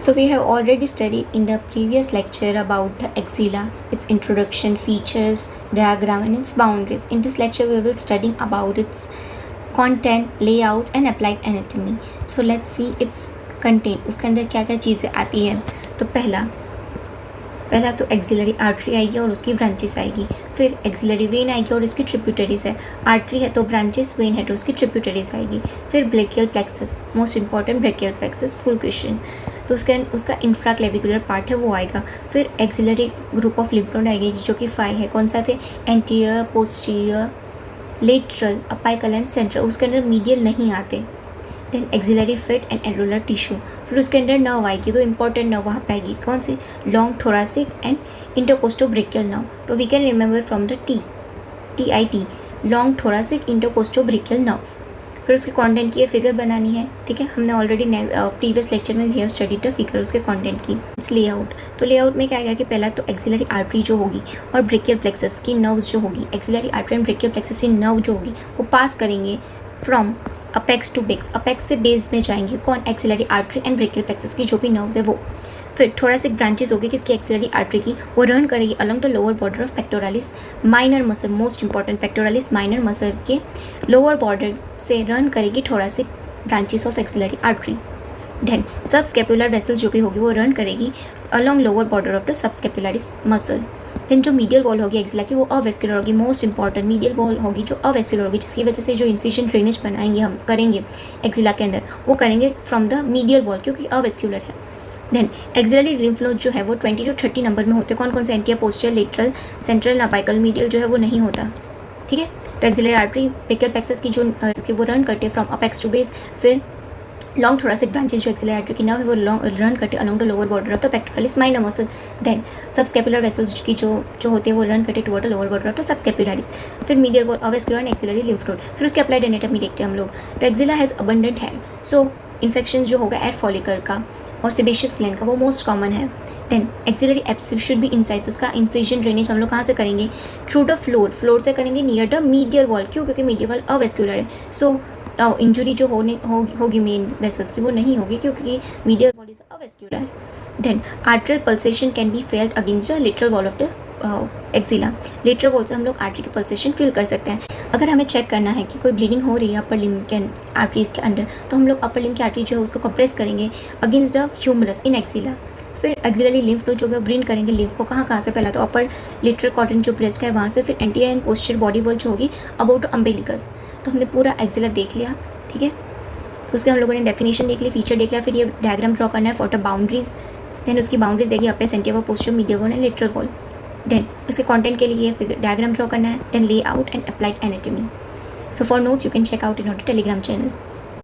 So we have already studied in the previous lecture about the axilla, its introduction, features, diagram and its boundaries. In this lecture we will study about its content, layouts and applied anatomy. So let's see its content. उसके अंदर क्या क्या चीज़ें आती हैं. तो पहला तो एक्सिलरी आर्टरी आएगी और उसकी ब्रांचेस आएगी. फिर एक्सिलरी वेन आएगी और इसकी ट्रिब्यूटरीज है. आर्टरी है तो ब्रांचेस, वेन है तो उसकी ट्रिब्यूटरीज आएगी. फिर brachial plexus, most important brachial plexus, full question. तो उसका इंफ्राक्लेविकुलर पार्ट है वो आएगा. फिर axillary group of lymph node आएगी जो कि 5 है. कौन सा थे? Anterior, posterior, lateral, apical and central. उसके अंदर मीडियल नहीं आते. Then axillary fat and areolar tissue. फिर उसके अंदर नर्व आएगी. तो इंपॉर्टेंट नर्व वहाँ पे आएगी. कौन सी? Long thoracic and intercostobrachial nerve. तो we can remember from the TIT, long thoracic intercostobrachial nerve. फिर उसके कंटेंट की ये फिगर बनानी है. ठीक है, हमने ऑलरेडी प्रीवियस लेक्चर में we have studied the figure उसके कंटेंट की. Its layout. तो लेआउट में क्या आएगा कि पहला तो एक्सिलरी आर्टरी जो होगी और ब्रेकियल प्लेक्सस की नर्व्स जो होगी, axillary artery and brachial plexus की नर्व जो होगी वो पास करेंगे from apex to base. Apex से बेस में जाएंगे. कौन? Axillary artery and brachial plexus की जो भी नर्व्स है वो. फिर थोरासिक ब्रांचेस होगी किसकी? एक्सिलरी आर्टरी की. वो रन करेगी along the lower border of pectoralis minor muscle. Most important, pectoralis minor muscle के लोअर बॉर्डर से रन करेगी thoracic branches of axillary artery. Then subscapular vessels जो भी होगी वो रन करेगी along lower border of the subscapularis muscle. Then जो medial wall होगी एक्सिला की वो अवेस्कुलर होगी. मोस्ट इंपॉर्टेंट मीडियल वॉल होगी जो अवेस्कुलर होगी, जिसकी वजह से जो इंसिजन ड्रेनेज बनाएंगे हम करेंगे एक्सिला के अंदर वो करेंगे फ्रॉम द मीडियल वॉल क्योंकि अवेस्कुलर है. देन एक्सिलरी लिम्फ नोड जो है वो 20 to 30 नंबर में होते हैं. कौन कौन से? Anterior, posterior, lateral, central, apical. Medial जो है वो नहीं होता. ठीक है, तो एक्सिलरी आर्टरी ब्रेकियल प्लेक्सस की जो वो रन करते हैं फ्रॉम अपेक्स टू बेस. फिर लॉन्ग थोरासिक ब्रांचेस जो एक्सिलरी आर्टरी की नर्व है वो रन करते along the lower border of the pectoralis minor muscle. Then subscapular vessels की जो होते हैं वो रन करते toward the lower border of the subscapularis. फिर medial wall, avascular and axillary lymph node. फिर उसके अप्लाइड एनाटॉमी देखते हैं हम लोग. तो axilla has abundant hair. So infection जो होगा एयर फॉलिकल का और सेबेशियस ग्लैंड का वो मोस्ट कॉमन है. Then axillary abscess should be incise. उसका इंसिजन ड्रेनेज हम लोग कहाँ से करेंगे? थ्रू द फ्लोर से करेंगे नियर द मीडियल वॉल. क्यों? क्योंकि मीडियल वॉल अवेस्कुलर है. सो इंजुरी जो होगी मेन वेसल्स की वो नहीं होगी क्योंकि medial wall is avascular. Then arterial pulsation can be felt against the lateral wall of the axilla. Lateral wall से हम लोग आर्टरी की पल्सेशन फील कर सकते हैं. अगर हमें चेक करना है कि कोई ब्लीडिंग हो रही है अपर लिम्ब के आर्टरीज के अंदर तो हम लोग अपर लिम्ब की आर्टरी जो है उसको कंप्रेस करेंगे against the humerus in axilla. फिर एक्सिलरी लिम्फ नोड जो है ब्रीन करेंगे लिम्फ को कहाँ से? पहला तो अपर लेटरल क्वाड्रेंट जो ब्रेस्ट का है वहाँ से. फिर anterior and posterior body wall जो होगी अबाउट अम्बिलिकस. तो हमने पूरा एक्सिला देख लिया. ठीक है, तो उसके हम लोगों ने डेफिनेशन देख ली, फीचर देख लिया. फिर ये डायग्राम ड्रॉ करना है फॉर द बाउंड्रीज. देन उसकी बाउंड्रीज देखिए upper, anterior, posterior, medial wall and lateral wall. Then इसके कंटेंट के लिए फिर डायग्राम ड्रॉ करना है. Then layout and applied anatomy. So for notes you can check out in our Telegram channel.